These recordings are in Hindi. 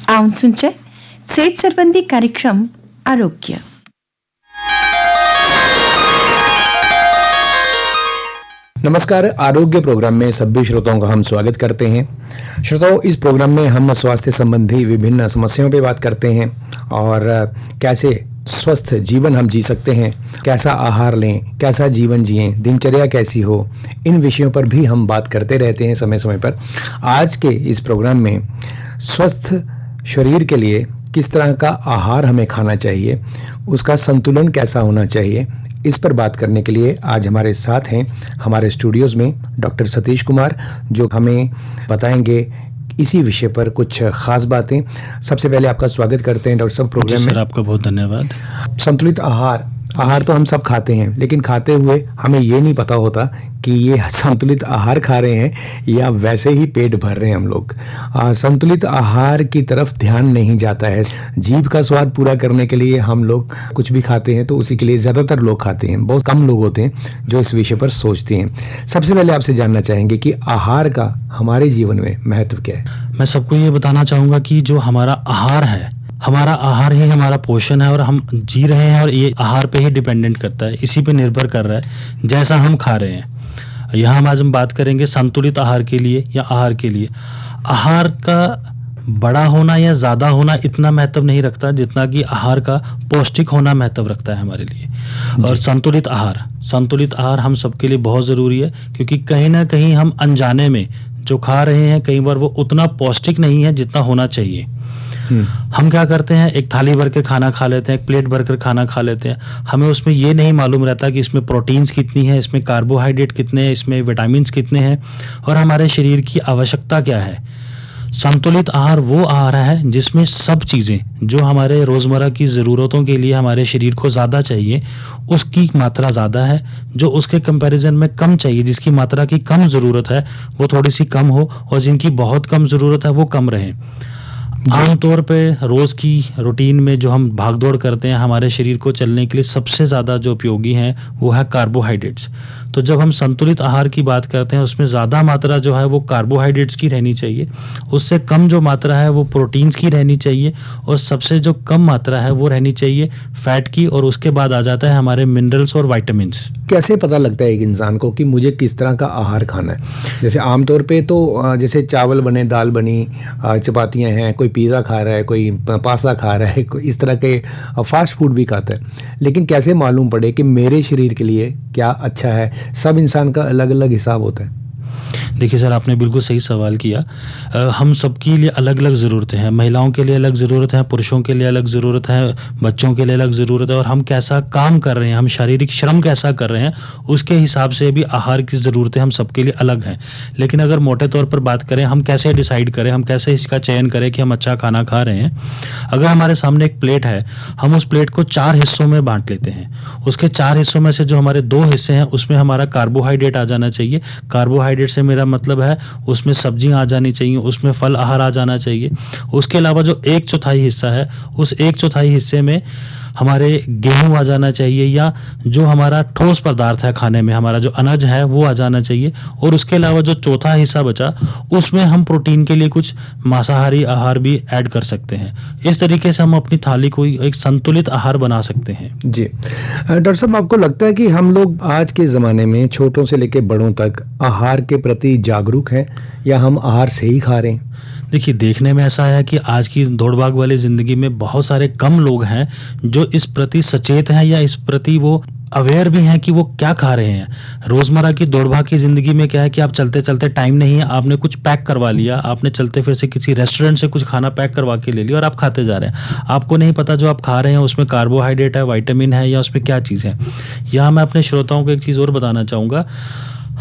આવું શું છે સેહત સંબંધી કાર્યક્રમ આરોગ્ય. नमस्कार. आरोग्य प्रोग्राम में सभी श्रोताओं का हम स्वागत करते हैं. श्रोताओं, इस प्रोग्राम में हम स्वास्थ्य संबंधी विभिन्न समस्याओं पे बात करते हैं और कैसे स्वस्थ जीवन हम जी सकते हैं, कैसा आहार लें, कैसा जीवन जिएं, दिनचर्या कैसी हो, इन विषयों पर भी हम बात करते रहते हैं समय समय पर. आज के इस प्रोग्राम में स्वस्थ शरीर के लिए किस तरह का आहार हमें खाना चाहिए, उसका संतुलन कैसा होना चाहिए, इस पर बात करने के लिए आज हमारे साथ हैं हमारे स्टूडियोज में डॉक्टर सतीश कुमार, जो हमें बताएंगे इसी विषय पर कुछ खास बातें. सबसे पहले आपका स्वागत करते हैं डॉक्टर साहब प्रोग्राम में. सर, आपका बहुत धन्यवाद. संतुलित आहार तो हम सब खाते हैं, लेकिन खाते हुए हमें ये नहीं पता होता कि ये संतुलित आहार खा रहे हैं या वैसे ही पेट भर रहे हैं हम लोग. संतुलित आहार की तरफ ध्यान नहीं जाता है. जीभ का स्वाद पूरा करने के लिए हम लोग कुछ भी खाते हैं, तो उसी के लिए ज़्यादातर लोग खाते हैं. बहुत कम लोग होते हैं जो इस विषय पर सोचते हैं. सबसे पहले आपसे जानना चाहेंगे कि आहार का हमारे जीवन में महत्व क्या है. मैं सबको ये बताना चाहूँगा कि जो हमारा आहार है, हमारा आहार ही हमारा पोषण है और हम जी रहे हैं और ये आहार पे ही डिपेंडेंट करता है, इसी पे निर्भर कर रहा है जैसा हम खा रहे हैं. यहाँ आज हम बात करेंगे संतुलित आहार के लिए या आहार के लिए. आहार का बड़ा होना या ज़्यादा होना इतना महत्व नहीं रखता जितना कि आहार का पौष्टिक होना महत्व रखता है हमारे लिए. और संतुलित आहार हम सबके लिए बहुत ज़रूरी है, क्योंकि कहीं ना कहीं हम अनजाने में जो खा रहे हैं कई बार वो उतना पौष्टिक नहीं है जितना होना चाहिए. हम क्या करते हैं, एक थाली भर के खाना खा लेते हैं, एक प्लेट भर कर खाना खा लेते हैं. हमें उसमें ये नहीं मालूम रहता कि इसमें प्रोटीन्स कितनी है, इसमें कार्बोहाइड्रेट कितने हैं, इसमें विटामिन्स कितने हैं और हमारे शरीर की आवश्यकता क्या है. संतुलित आहार वो आहार है जिसमें सब चीज़ें जो हमारे रोज़मर्रा की ज़रूरतों के लिए हमारे शरीर को ज़्यादा चाहिए उसकी मात्रा ज़्यादा है, जो उसके कंपैरिजन में कम चाहिए, जिसकी मात्रा की कम ज़रूरत है वो थोड़ी सी कम हो और जिनकी बहुत कम ज़रूरत है वो कम रहे. आमतौर पे रोज़ की रूटीन में जो हम भागदौड़ करते हैं, हमारे शरीर को चलने के लिए सबसे ज़्यादा जो उपयोगी हैं वो है कार्बोहाइड्रेट्स. तो जब हम संतुलित आहार की बात करते हैं उसमें ज़्यादा मात्रा जो है वो कार्बोहाइड्रेट्स की रहनी चाहिए, उससे कम जो मात्रा है वो प्रोटीन्स की रहनी चाहिए और सबसे जो कम मात्रा है वो रहनी चाहिए फैट की, और उसके बाद आ जाता है हमारे मिनरल्स और वाइटामिन्स. कैसे पता लगता है एक इंसान को कि मुझे किस तरह का आहार खाना है. जैसे आमतौर पे तो जैसे चावल बने, दाल बनी, चपातियाँ हैं, कोई पिज़्ज़ा खा रहा है, कोई पास्ता खा रहा है, कोई इस तरह के फास्ट फूड भी खाता है. लेकिन कैसे मालूम पड़े कि मेरे शरीर के लिए क्या अच्छा है. सब इंसान का अलग अलग हिसाब होता है. देखिए सर, आपने बिल्कुल सही सवाल किया. हम सबके लिए अलग अलग ज़रूरतें हैं. महिलाओं के लिए अलग ज़रूरत है, पुरुषों के लिए अलग ज़रूरत है, बच्चों के लिए अलग ज़रूरत है, और हम कैसा काम कर रहे हैं, हम शारीरिक श्रम कैसा कर रहे हैं उसके हिसाब से भी आहार की ज़रूरतें हम सबके लिए अलग हैं. लेकिन अगर मोटे तौर पर बात करें, हम कैसे डिसाइड करें, हम कैसे इसका चयन करें कि हम अच्छा खाना खा रहे हैं. अगर हमारे सामने एक प्लेट है, हम उस प्लेट को 4 हिस्सों में बांट लेते हैं. उसके 4 हिस्सों में से जो हमारे 2 हिस्से हैं उसमें हमारा कार्बोहाइड्रेट आ जाना चाहिए. कार्बोहाइड्रेट से मेरा मतलब है उसमें सब्जियां आ जानी चाहिए, उसमें फल आहार आ जाना चाहिए. उसके अलावा जो 1/4 हिस्सा है, उस 1/4 हिस्से में हमारे गेहूं आ जाना चाहिए, या जो हमारा ठोस पदार्थ है खाने में, हमारा जो अनाज है वो आ जाना चाहिए. और उसके अलावा जो चौथा हिस्सा बचा उसमें हम प्रोटीन के लिए कुछ मांसाहारी आहार भी ऐड कर सकते हैं. इस तरीके से हम अपनी थाली को एक संतुलित आहार बना सकते हैं. जी डॉक्टर साहब, आपको लगता है कि हम लोग आज के ज़माने में छोटों से लेकर बड़ों तक आहार के प्रति जागरूक हैं या हम आहार से ही खा रहे हैं? देखिए, देखने में ऐसा है कि आज की दौड़-भाग वाली ज़िंदगी में बहुत सारे कम लोग हैं जो इस प्रति सचेत हैं या इस प्रति वो अवेयर भी हैं कि वो क्या खा रहे हैं. रोज़मर्रा की दौड़-भाग की ज़िंदगी में क्या है कि आप चलते-चलते टाइम नहीं है, आपने कुछ पैक करवा लिया, आपने चलते फिर से किसी रेस्टोरेंट से कुछ खाना पैक करवा के ले लिया और आप खाते जा रहे हैं. आपको नहीं पता जो आप खा रहे हैं उसमें कार्बोहाइड्रेट है, विटामिन है या उसमें क्या चीज़ है. यहाँ मैं अपने श्रोताओं को एक चीज़ और बताना चाहूँगा.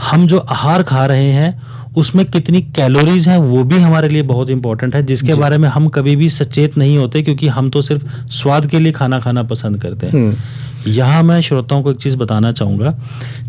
हम जो आहार खा रहे हैं उसमें कितनी कैलोरीज हैं वो भी हमारे लिए बहुत इंपॉर्टेंट है, जिसके बारे में हम कभी भी सचेत नहीं होते, क्योंकि हम तो सिर्फ स्वाद के लिए खाना खाना पसंद करते हैं. यहाँ मैं श्रोताओं को एक चीज़ बताना चाहूँगा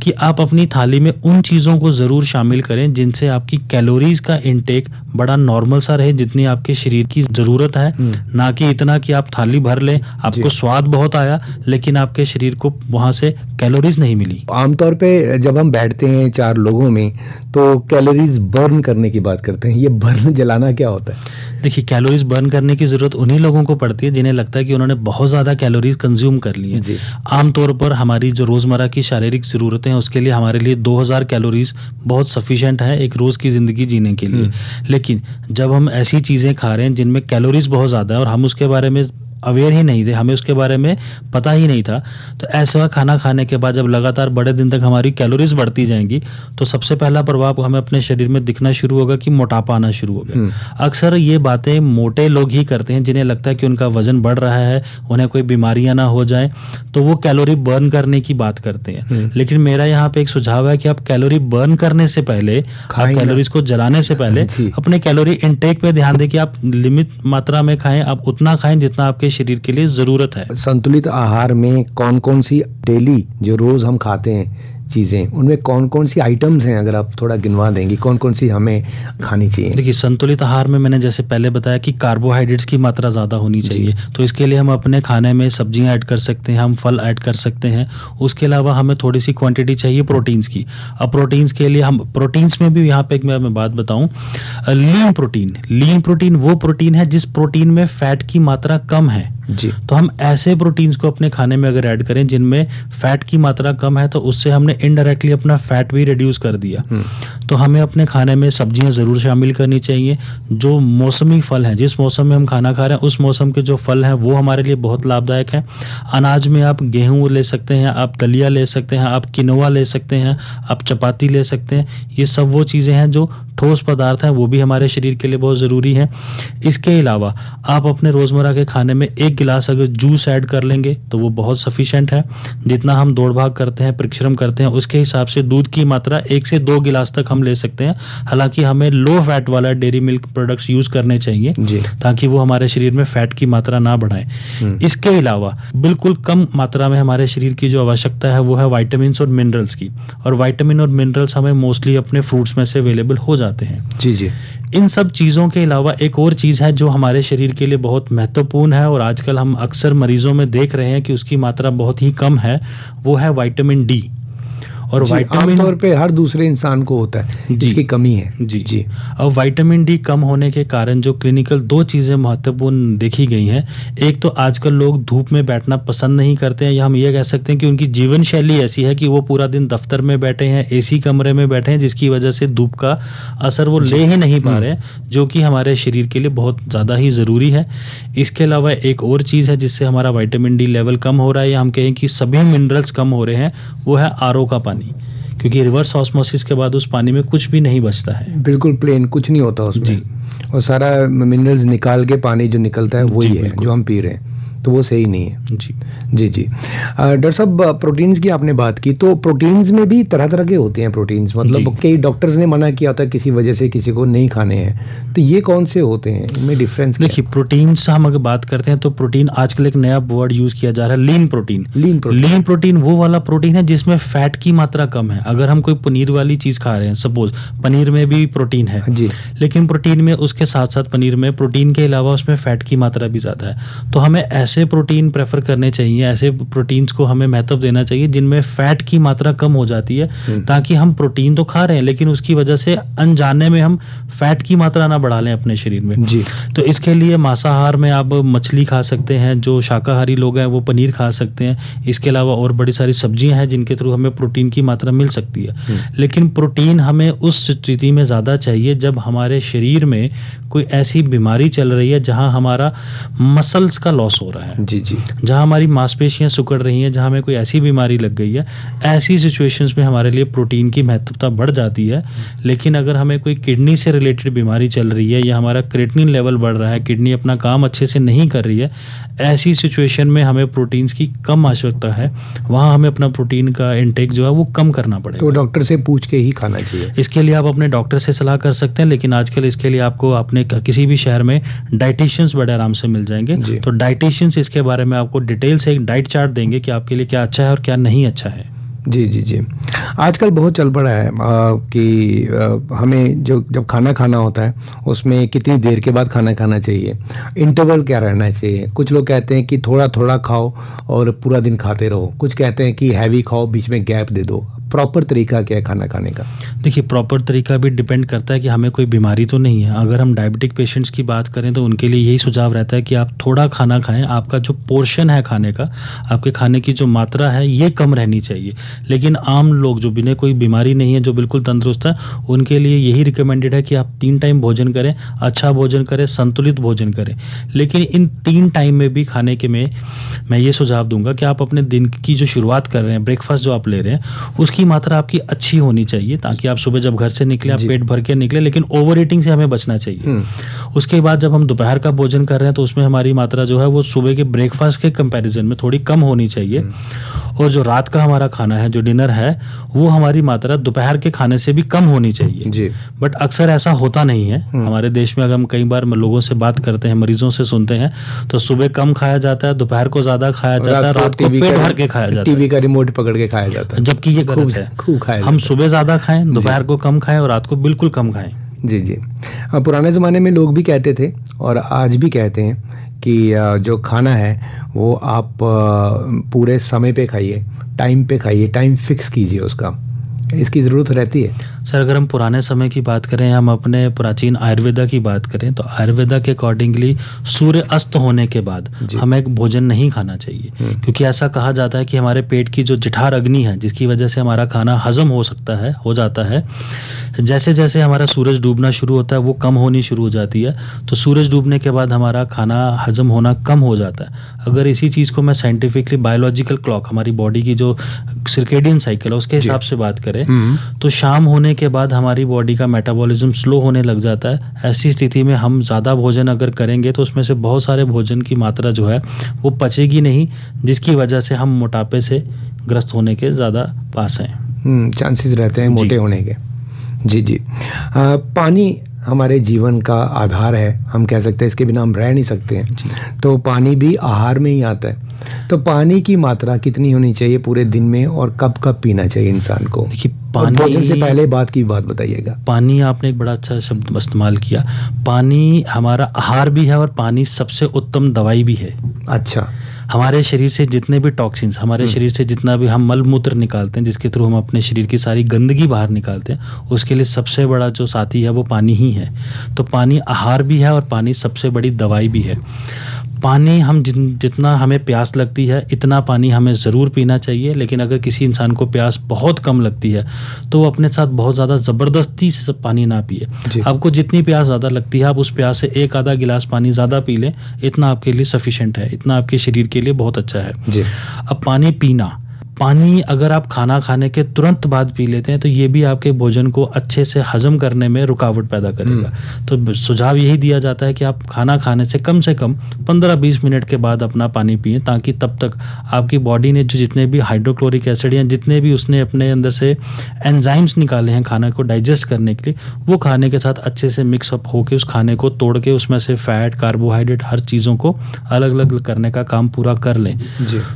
कि आप अपनी थाली में उन चीज़ों को ज़रूर शामिल करें जिनसे आपकी कैलोरीज का इंटेक बड़ा नॉर्मल सा रहे, जितनी आपके शरीर की ज़रूरत है. ना कि इतना कि आप थाली भर लें, आपको स्वाद बहुत आया लेकिन आपके शरीर को वहाँ से कैलोरीज नहीं मिली. आमतौर पे जब हम बैठते हैं 4 लोगों में तो कैलोरीज कैलोरीज बर्न करने की बात करते हैं, ये बर्न जलाना क्या होता है? देखिए, कैलोरीज बर्न करने की ज़रूरत उन्हीं लोगों को पड़ती है जिन्हें लगता है कि उन्होंने बहुत ज़्यादा कैलोरीज कंज्यूम कर ली जी। हैं। आमतौर पर हमारी जो रोज़मर्रा की शारीरिक ज़रूरतें हैं उसके लिए हमारे लिए 2000 कैलोरीज बहुत सफिशिएंट है एक रोज़ की ज़िंदगी जीने के लिए। लेकिन जब हम ऐसी चीज़ें खा रहे हैं जिनमें कैलोरीज बहुत ज़्यादा है और हम उसके बारे में अवेयर ही नहीं थे, हमें उसके बारे में पता ही नहीं था, तो ऐसा खाना खाने के बाद जब लगातार बड़े दिन तक हमारी कैलोरीज बढ़ती जाएंगी तो सबसे पहला प्रभाव हमें अपने शरीर में दिखना शुरू होगा कि मोटापा आना शुरू होगा। अक्सर ये बातें मोटे लोग ही करते हैं जिन्हें लगता है कि उनका वजन बढ़ रहा है, उन्हें कोई बीमारियां ना हो जाए, तो वो कैलोरी बर्न करने की बात करते हैं। लेकिन मेरा यहाँ पे एक सुझाव है कि आप कैलोरी बर्न करने से पहले, आप कैलोरीज को जलाने से पहले अपने कैलोरी इनटेक पे ध्यान दें कि आप लिमिट मात्रा में खाएं, आप उतना खाएं जितना आपके शरीर के लिए जरूरत है। संतुलित आहार में कौन कौन सी डेली जो रोज हम खाते हैं चीजें, उनमें कौन कौन सी आइटम्स हैं, अगर आप थोड़ा गिनवा देंगी कौन कौन सी हमें खानी चाहिए? देखिए, संतुलित आहार में मैंने जैसे पहले बताया कि कार्बोहाइड्रेट्स की मात्रा ज़्यादा होनी चाहिए, तो इसके लिए हम अपने खाने में सब्जियां ऐड कर सकते हैं, हम फल ऐड कर सकते हैं। उसके अलावा हमें थोड़ी सी क्वांटिटी चाहिए प्रोटीन्स की। अब प्रोटीन्स के लिए हम प्रोटीन्स में भी यहाँ पे एक मैं बात बताऊँ, लीन प्रोटीन वो प्रोटीन है जिस प्रोटीन में फैट की मात्रा कम है जी। तो हम ऐसे प्रोटीन्स को अपने खाने में अगर ऐड करें जिनमें फैट की मात्रा कम है तो उससे हमने इनडायरेक्टली अपना फैट भी रिड्यूस कर दिया। तो हमें अपने खाने में सब्जियां ज़रूर शामिल करनी चाहिए। जो मौसमी फल हैं, जिस मौसम में हम खाना खा रहे हैं उस मौसम के जो फल हैं वो हमारे लिए बहुत लाभदायक हैं। अनाज में आप गेहूँ ले सकते हैं, आप दलिया ले सकते हैं, आप किनोआ ले सकते हैं, आप चपाती ले सकते हैं। ये सब वो चीज़ें हैं जो ठोस पदार्थ हैं, वो भी हमारे शरीर के लिए बहुत ज़रूरी है। इसके अलावा आप अपने रोज़मर्रा के खाने में 1 गिलास अगर जूस ऐड कर लेंगे तो वो बहुत सफिशिएंट है। जितना हम दौड़ भाग करते हैं, परिश्रम करते हैं, उसके हिसाब से दूध की मात्रा 1 से 2 गिलास तक हम ले सकते हैं। हालांकि हमें लो फैट वाला डेयरी मिल्क प्रोडक्ट्स यूज़ करने चाहिए ताकि वो हमारे शरीर में फैट की मात्रा ना बढ़ाए। इसके अलावा बिल्कुल कम मात्रा में हमारे शरीर की जो आवश्यकता है वो है विटामिन और मिनरल्स की, और विटामिन और मिनरल्स हमें मोस्टली अपने फ्रूट्स में से अवेलेबल हो जाते हैं। जी। इन सब चीज़ों के अलावा एक और चीज़ है जो हमारे शरीर के लिए बहुत महत्वपूर्ण है और आजकल हम अक्सर मरीजों में देख रहे हैं कि उसकी मात्रा बहुत ही कम है, वो है विटामिन डी। और विटामिन आमतौर पे हर दूसरे इंसान को होता है, जिसकी कमी है। जी। अब विटामिन डी कम होने के कारण जो क्लिनिकल 2 चीज़ें महत्वपूर्ण देखी गई हैं। एक तो आजकल लोग धूप में बैठना पसंद नहीं करते हैं, या हम ये कह सकते हैं कि उनकी जीवन शैली ऐसी है कि वो पूरा दिन दफ्तर में बैठे हैं, एसी कमरे में बैठे हैं, जिसकी वजह से धूप का असर वो ले ही नहीं पा रहे हैं, जो कि हमारे शरीर के लिए बहुत ज़्यादा ही ज़रूरी है। इसके अलावा एक और चीज़ है जिससे हमारा विटामिन डी लेवल कम हो रहा है, या हम कहें कि सभी मिनरल्स कम हो रहे हैं, वो है आरओ का पानी। क्योंकि रिवर्स ऑस्मोसिस के बाद उस पानी में कुछ भी नहीं बचता है, बिल्कुल प्लेन, कुछ नहीं होता उसमें। और सारा मिनरल्स निकाल के पानी जो निकलता है वही है जो हम पी रहे हैं, तो वो सही नहीं है। जी। डॉक्टर साहब, प्रोटीन्स की आपने बात की, तो प्रोटीन्स में भी तरह तरह के होते हैं प्रोटीन्स, मतलब कई डॉक्टर्स ने मना किया था किसी वजह से किसी को नहीं खाने हैं, तो ये कौन से होते हैं, इनमें डिफरेंस? देखिए, प्रोटीन्स हम अगर बात करते हैं तो प्रोटीन आजकल एक नया वर्ड यूज किया जा रहा है, लीन प्रोटीन। लीन प्रोटीन वो वाला प्रोटीन है जिसमें फैट की मात्रा कम है। अगर हम कोई पनीर वाली चीज खा रहे हैं, सपोज पनीर में भी प्रोटीन है जी, लेकिन प्रोटीन में उसके साथ साथ पनीर में प्रोटीन के अलावा उसमें फैट की मात्रा भी ज्यादा है। तो हमें ऐसे प्रोटीन प्रेफर करने चाहिए, ऐसे प्रोटीन्स को हमें महत्व देना चाहिए जिनमें फैट की मात्रा कम हो जाती है, ताकि हम प्रोटीन तो खा रहे हैं लेकिन उसकी वजह से अनजाने में हम फैट की मात्रा ना बढ़ा लें अपने शरीर में जी। तो इसके लिए मांसाहार में आप मछली खा सकते हैं, जो शाकाहारी लोग हैं वो पनीर खा सकते हैं। इसके अलावा और बड़ी सारी सब्जियां हैं जिनके थ्रू हमें प्रोटीन की मात्रा मिल सकती है। लेकिन प्रोटीन हमें उस स्थिति में ज़्यादा चाहिए जब हमारे शरीर में कोई ऐसी बीमारी चल रही है जहां हमारा मसल्स का लॉस हो रहा है जी, जहां हमारी मांसपेशियां सिकुड़ रही हैं, जहां हमें कोई ऐसी बीमारी लग गई है। ऐसी सिचुएशंस में हमारे लिए प्रोटीन की महत्वता बढ़ जाती है। लेकिन अगर हमें कोई किडनी से रिलेटेड बीमारी चल रही है या हमारा क्रिएटिनिन लेवल बढ़ रहा है, किडनी अपना काम अच्छे से नहीं कर रही है, ऐसी सिचुएशन में हमें प्रोटीन्स की कम आवश्यकता है। वहाँ हमें अपना प्रोटीन का इंटेक जो है वो कम करना पड़ेगा। तो डॉक्टर से पूछ के ही खाना चाहिए। इसके लिए आप अपने डॉक्टर से सलाह कर सकते हैं, लेकिन आजकल इसके लिए आपको अपने किसी भी शहर में डाइटिशियंस बड़े आराम से मिल जाएंगे। तो डाइटिशियंस इसके बारे में आपको डिटेल से एक डाइट चार्ट देंगे कि आपके लिए क्या अच्छा है और क्या नहीं अच्छा है। जी। आजकल बहुत चल पड़ा है कि हमें जब खाना खाना होता है उसमें कितनी देर के बाद खाना खाना चाहिए, इंटरवल क्या रहना चाहिए। कुछ लोग कहते हैं कि थोड़ा थोड़ा खाओ और पूरा दिन खाते रहो, कुछ कहते हैं कि हैवी खाओ, बीच में गैप दे दो। प्रॉपर तरीका क्या है खाना खाने का? देखिए, प्रॉपर तरीका भी डिपेंड करता है कि हमें कोई बीमारी तो नहीं है। अगर हम डायबिटिक पेशेंट्स की बात करें तो उनके लिए यही सुझाव रहता है कि आप थोड़ा खाना खाएं। आपका जो पोर्शन है खाने का, आपके खाने की जो मात्रा है, ये कम रहनी चाहिए। लेकिन आम लोग जो बिना कोई बीमारी नहीं है, जो बिल्कुल तंदुरुस्त है, उनके लिए यही रिकमेंडेड है कि आप 3 टाइम भोजन करें, अच्छा भोजन करें, संतुलित भोजन करें। लेकिन इन 3 टाइम में भी खाने के में मैं ये सुझाव दूंगा कि आप अपने दिन की जो शुरुआत कर रहे हैं, ब्रेकफास्ट जो आप ले रहे हैं, उसकी मात्रा आपकी अच्छी होनी चाहिए, ताकि आप सुबह जब घर से निकले आप पेट भर के निकले। लेकिन ओवर ईटिंग से हमें बचना चाहिए। उसके बाद जब हम दोपहर का भोजन कर रहे हैं तो उसमें हमारी मात्रा जो है वो सुबह के ब्रेकफास्ट के कंपैरिजन में थोड़ी कम होनी चाहिए। और जो रात का हमारा खाना है, जो डिनर है, वो हमारी मात्रा दोपहर के खाने से भी कम होनी चाहिए जी। बट अक्सर ऐसा होता नहीं है हमारे देश में। अगर हम कई बार लोगों से बात करते हैं, मरीजों से सुनते हैं, तो सुबह कम खाया जाता है, दोपहर को ज्यादा खाया जाता है, रात को पेट भर के खाया जाता है, टीवी का रिमोट पकड़ के खाया जाता है, जबकि ये गलत है। खूब खाया हम सुबह ज्यादा खाएं, दोपहर को कम खाएं और रात को बिल्कुल कम खाएं। जी जी। पुराने ज़माने में लोग भी कहते थे और आज भी कहते हैं कि जो खाना है वो आप पूरे समय पे खाइए, टाइम पे खाइए, टाइम फिक्स कीजिए उसका। इसकी ज़रूरत रहती है सर। अगर हम पुराने समय की बात करें, हम अपने प्राचीन आयुर्वेदा की बात करें, तो आयुर्वेदा के अकॉर्डिंगली सूर्य अस्त होने के बाद हमें एक भोजन नहीं खाना चाहिए, क्योंकि ऐसा कहा जाता है कि हमारे पेट की जो जठर अग्नि है, जिसकी वजह से हमारा खाना हजम हो जाता है, जैसे जैसे हमारा सूरज डूबना शुरू होता है वो कम होनी शुरू हो जाती है। तो सूरज डूबने के बाद हमारा खाना हजम होना कम हो जाता है। अगर इसी चीज़ को मैं साइंटिफिकली बायोलॉजिकल क्लॉक, हमारी बॉडी की जो सर्केडियन साइकिल है, उसके हिसाब से बात करें तो शाम होने के बाद हमारी बॉडी का मेटाबॉलिज्म स्लो होने लग जाता है। ऐसी स्थिति में हम ज़्यादा भोजन अगर करेंगे तो उसमें से बहुत सारे भोजन की मात्रा जो है वो पचेगी नहीं, जिसकी वजह से हम मोटापे से ग्रस्त होने के ज़्यादा पास हैं। चांसेस रहते हैं मोटे होने के। जी जी। पानी हमारे जीवन का आधार है, हम कह सकते हैं, इसके बिना हम रह नहीं सकते हैं। तो पानी भी आहार में ही आता है। तो पानी की मात्रा कितनी होनी चाहिए पूरे दिन में और कब कब पीना चाहिए इंसान को? देखिए, पानी भोजन से पहले बात बताइएगा। पानी, आपने एक बड़ा अच्छा शब्द इस्तेमाल किया। पानी हमारा आहार भी है और पानी सबसे उत्तम दवाई भी है। अच्छा। हमारे शरीर से जितने भी टॉक्सिन्स, हमारे शरीर से जितना भी हम मल मूत्र निकालते हैं, जिसके थ्रू हम अपने शरीर की सारी गंदगी बाहर निकालते हैं, उसके लिए सबसे बड़ा जो साथी है वो पानी ही है। तो पानी आहार भी है और पानी सबसे बड़ी दवाई भी है। पानी हम जितना हमें प्यास लगती है इतना पानी हमें ज़रूर पीना चाहिए। लेकिन अगर किसी इंसान को प्यास बहुत कम लगती है तो वो अपने साथ बहुत ज़्यादा ज़बरदस्ती से सब पानी ना पिए। आपको जितनी प्यास ज़्यादा लगती है आप उस प्यास से एक आधा गिलास पानी ज़्यादा पी लें, इतना आपके लिए सफिशिएंट है, इतना आपके शरीर के लिए बहुत अच्छा है। अब पानी पीना, पानी अगर आप खाना खाने के तुरंत बाद पी लेते हैं तो ये भी आपके भोजन को अच्छे से हजम करने में रुकावट पैदा करेगा। तो सुझाव यही दिया जाता है कि आप खाना खाने से कम 15-20 मिनट के बाद अपना पानी पिएं, ताकि तब तक आपकी बॉडी ने जो जितने भी हाइड्रोक्लोरिक एसिड या जितने भी उसने अपने अंदर से एंजाइम्स निकाले हैं खाना को डाइजेस्ट करने के लिए, वो खाने के साथ अच्छे से मिक्सअप होकर उस खाने को तोड़ के उसमें से फैट, कार्बोहाइड्रेट, हर चीज़ों को अलग अलग करने का काम पूरा कर लें।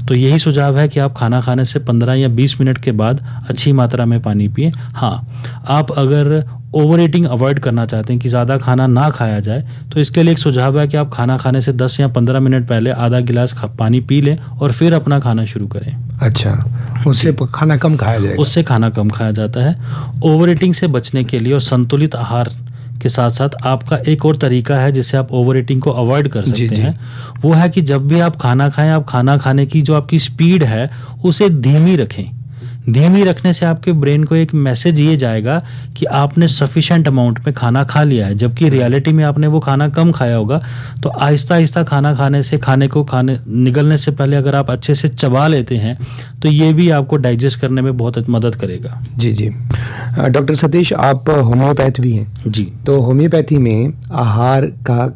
तो यही सुझाव है कि आप खाना खाने से 15 या 20 मिनट के बाद अच्छी मात्रा में पानी पिएं। हाँ, आप अगर ओवर ईटिंग अवॉइड करना चाहते हैं कि ज़्यादा खाना ना खाया जाए, तो इसके लिए एक सुझाव है कि आप खाना खाने से 10 या 15 मिनट पहले आधा गिलास पानी पी लें और फिर अपना खाना शुरू करें। अच्छा, उससे खाना कम खाया जाएगा? उससे खाना कम खाया जाता है। ओवर ईटिंग से बचने के लिए और संतुलित आहार के साथ साथ आपका एक और तरीका है जिससे आप ओवर ईटिंग को अवॉइड कर सकते हैं। वो है कि जब भी आप खाना खाएं, आप खाना खाने की जो आपकी स्पीड है उसे धीमी रखें। धीमी रखने से आपके ब्रेन को एक मैसेज ये जाएगा कि आपने सफिशिएंट अमाउंट में खाना खा लिया है, जबकि रियलिटी में आपने वो खाना कम खाया होगा। तो आहिस्ता आहिस्ता खाना खाने से, निगलने से पहले अगर आप अच्छे से चबा लेते हैं तो ये भी आपको डाइजेस्ट करने में बहुत मदद करेगा। जी जी। डॉक्टर सतीश, आप होम्योपैथ भी हैं जी। तो होम्योपैथी में आहार का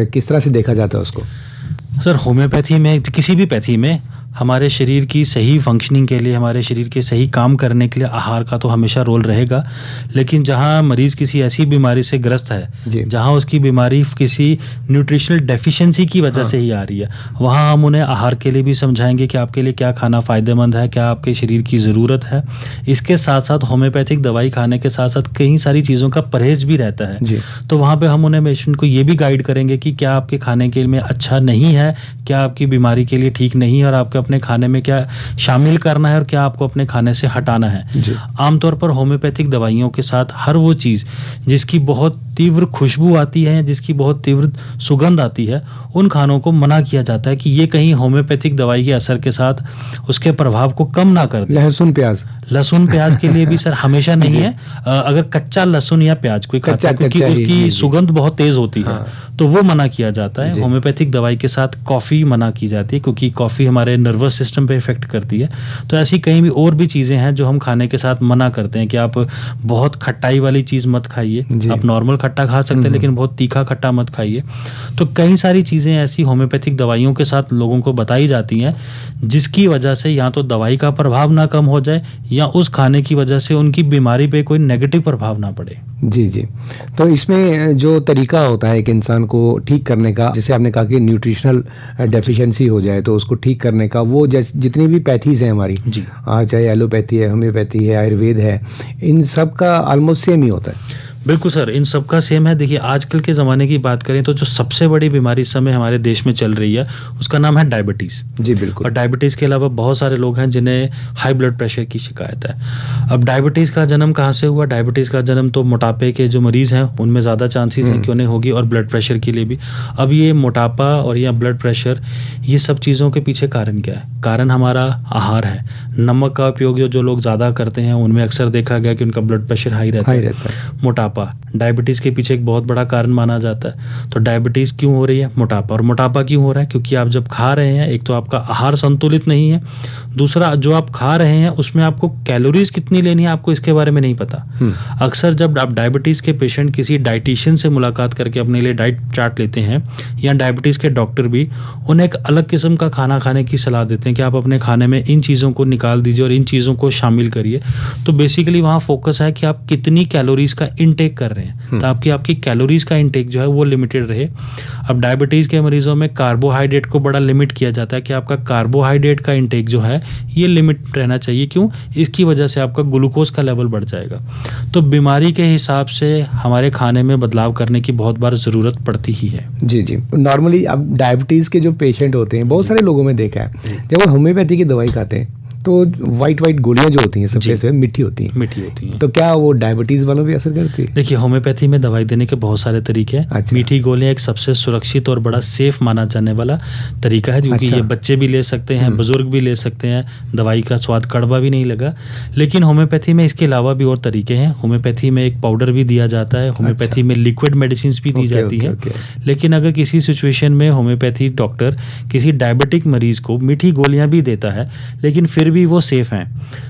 किस तरह से देखा जाता है उसको? सर, होम्योपैथी में, किसी भी पैथी में, हमारे शरीर की सही फंक्शनिंग के लिए, हमारे शरीर के सही काम करने के लिए आहार का तो हमेशा रोल रहेगा। लेकिन जहाँ मरीज़ किसी ऐसी बीमारी से ग्रस्त है जहाँ उसकी बीमारी किसी न्यूट्रिशनल डेफिशिएंसी की वजह से ही आ रही है, वहाँ हम उन्हें आहार के लिए भी समझाएंगे कि आपके लिए क्या खाना फ़ायदेमंद है, क्या आपके शरीर की ज़रूरत है। इसके साथ साथ होम्योपैथिक दवाई खाने के साथ साथ कई सारी चीज़ों का परहेज़ भी रहता है। तो वहाँ पर हम उन्हें पेशेंट को ये भी गाइड करेंगे कि क्या आपके खाने के लिए अच्छा नहीं है, क्या आपकी बीमारी के लिए ठीक नहीं है और आपका अपने खाने में क्या शामिल करना है और क्या आपको अपने खाने से हटाना है। जी। आमतौर पर होम्योपैथिक दवाइयों के साथ हर वो चीज़ जिसकी बहुत तीव्र खुशबू आती है, जिसकी बहुत तीव्र सुगंध आती है, उन खानों को मना किया जाता है कि ये कहीं होम्योपैथिक दवाई के असर के साथ उसके प्रभाव को कम ना कर दे। लहसुन प्याज, लहसुन प्याज के लिए भी सर हमेशा नहीं है। अगर कच्चा लहसुन या प्याज कोई खाता है क्योंकि कच्चा ही, उसकी जी। सुगंध बहुत तेज होती है, हाँ। तो वो मना किया जाता है। जी। होम्योपैथिक दवाई के साथ कॉफ़ी मना की जाती है क्योंकि कॉफ़ी हमारे नर्वस सिस्टम पे इफेक्ट करती है। तो ऐसी कई भी और भी चीज़ें हैं जो हम खाने के साथ मना करते हैं कि आप बहुत खट्टाई वाली चीज़ मत खाइए, जी। आप नॉर्मल खट्टा खा सकते हैं लेकिन बहुत तीखा खट्टा मत खाइए। तो कई सारी चीज़ें ऐसी होम्योपैथिक दवाइयों के साथ लोगों को बताई जाती हैं जिसकी वजह से या तो दवाई का प्रभाव ना कम हो जाए या उस खाने की वजह से उनकी बीमारी पे कोई नेगेटिव प्रभाव ना पड़े। जी, जी। तो इसमें जो तरीका होता है एक इंसान को ठीक करने का, जैसे आपने कहा कि न्यूट्रिशनल डेफिशिएंसी हो जाए तो उसको ठीक करने का, वो जितनी भी पैथीज़ हैं हमारी, जी। चाहे एलोपैथी है, होम्योपैथी है, आयुर्वेद है, इन सब का ऑलमोस्ट सेम ही होता है। बिल्कुल सर, इन सब का सेम है। देखिए आजकल के ज़माने की बात करें तो जो सबसे बड़ी बीमारी इस समय हमारे देश में चल रही है उसका नाम है डायबिटीज़। जी, बिल्कुल। और डायबिटीज़ के अलावा बहुत सारे लोग हैं जिन्हें हाई ब्लड प्रेशर की शिकायत है। अब डायबिटीज़ का जन्म कहाँ से हुआ? डायबिटीज़ का जन्म तो मोटापे के जो मरीज़ हैं उनमें ज़्यादा चांसेस हैं कि उन्हें होगी, और ब्लड प्रेशर के लिए भी। अब ये मोटापा और या ब्लड प्रेशर, ये सब चीज़ों के पीछे कारण क्या है? कारण हमारा आहार है। नमक का उपयोग जो लोग ज़्यादा करते हैं उनमें अक्सर देखा गया कि उनका ब्लड प्रेशर हाई रहता है। मोटापा डायबिटीज़ के पीछे एक बहुत बड़ा कारण माना जाता है। तो डायबिटीज़ क्यों हो रही है? मोटापा। और मोटापा क्यों हो रहा है? क्योंकि आप जब खा रहे हैं, एक तो आपका आहार संतुलित नहीं है, दूसरा जो आप खा रहे हैं उसमें आपको कैलोरीज कितनी लेनी है आपको इसके बारे में नहीं पता। अक्सर जब आप डायबिटीज़ के पेशेंट किसी डाइटिशियन से मुलाकात करके अपने लिए डाइट चार्ट लेते हैं, या डायबिटीज़ के डॉक्टर भी उन्हें एक अलग किस्म का खाना खाने की सलाह देते हैं कि आप अपने खाने में इन चीज़ों को निकाल दीजिए और इन चीज़ों को शामिल करिए। तो बेसिकली वहाँ फोकस है कि आप कितनी कैलोरीज का इनटेक कर रहे हैं, तो आपकी कैलोरीज का इनटेक जो है वो लिमिटेड रहे। अब डायबिटीज़ के मरीजों में कार्बोहाइड्रेट को बड़ा लिमिट किया जाता है कि आपका कार्बोहाइड्रेट का इनटेक जो है ये लिमिट रहना चाहिए। क्यों? इसकी वजह से आपका ग्लूकोज का लेवल बढ़ जाएगा। तो बीमारी के हिसाब से हमारे खाने में बदलाव करने की बहुत बार ज़रूरत पड़ती ही है। जी, जी। नॉर्मली अब डायबिटीज़ के जो पेशेंट होते हैं, बहुत सारे लोगों में देखा है, जब वो होम्योपैथी की दवाई खाते हैं तो वाइट गोलियां जो होती हैं सफेद से मीठी होती हैं। तो क्या वो डायबिटीज़ वालों पे असर करती है? देखिए होम्योपैथी में दवाई देने के बहुत सारे तरीके हैं। अच्छा। मीठी गोलियां एक सबसे सुरक्षित और बड़ा सेफ माना जाने वाला तरीका है, क्योंकि ये बच्चे भी ले सकते हैं, बुजुर्ग भी ले सकते हैं, दवाई का स्वाद कड़वा भी नहीं लगा। लेकिन होम्योपैथी में इसके अलावा भी और तरीके हैं। होम्योपैथी में एक पाउडर भी दिया जाता है, होम्योपैथी में लिक्विड मेडिसिन भी दी जाती है। लेकिन अगर किसी सिचुएशन में होम्योपैथी डॉक्टर किसी डायबिटिक मरीज को मीठी गोलियां भी देता है, लेकिन फिर भी वो सेफ हैं,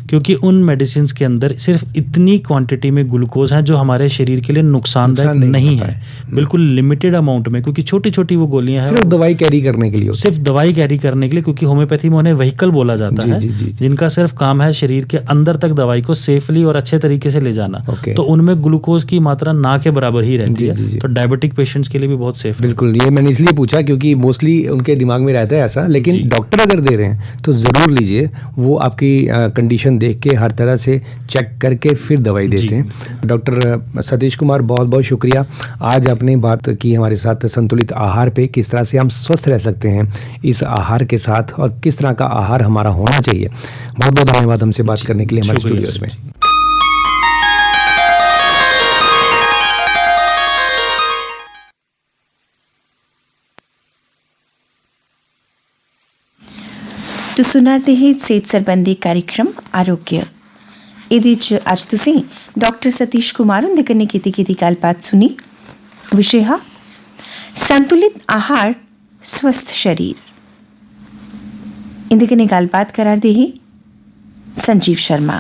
क्योंकि उन मेडिसिन के अंदर सिर्फ इतनी क्वांटिटी में ग्लूकोज है जो हमारे शरीर के लिए नुकसानदायक नहीं है, बिल्कुल लिमिटेड अमाउंट में, क्योंकि छोटी छोटी वो गोलियां हैं, सिर्फ दवाई कैरी करने के लिए, सिर्फ दवाई कैरी करने के लिए। क्योंकि होम्योपैथी में उन्हें व्हीकल बोला जाता है, जिनका सिर्फ काम है शरीर के अंदर तक दवाई को सेफली और अच्छे तरीके से ले जाना। तो उनमें ग्लूकोज की मात्रा ना के बराबर ही रहती है। तो डायबिटिक पेशेंट्स के लिए भी बहुत सेफ है। बिल्कुल, ये मैंने इसलिए पूछा क्योंकि मोस्टली उनके दिमाग में रहता है ऐसा, लेकिन डॉक्टर अगर दे रहे हैं तो ज़रूर लीजिए। वो आपकी कंडीशन देख के हर तरह से चेक करके फिर दवाई देते हैं। डॉक्टर सतीश कुमार, बहुत बहुत शुक्रिया। आज आपने बात की हमारे साथ संतुलित आहार पे, किस तरह से हम स्वस्थ रह सकते हैं इस आहार के साथ और किस तरह का आहार हमारा होना चाहिए। बहुत बहुत धन्यवाद हमसे बात करने के लिए हमारे स्टूडियोज में। तो ਸੁਣਾਤੇ ਹੀ ਸਿਹਤ ਸੰਬੰਧੀ कार्यक्रम आरोग्य। ਇਹਦੇ 'ਚ ਅੱਜ ਤੁਸੀਂ ਡਾਕਟਰ ਸਤੀਸ਼ ਕੁਮਾਰ ਹੁੰਦੇ ਕਨੇ ਕੀਤੀ ਗੱਲਬਾਤ ਸੁਣੀ। विषय है संतुलित आहार स्वस्थ शरीर। इंदे कने गलबात करार दे ही संजीव शर्मा।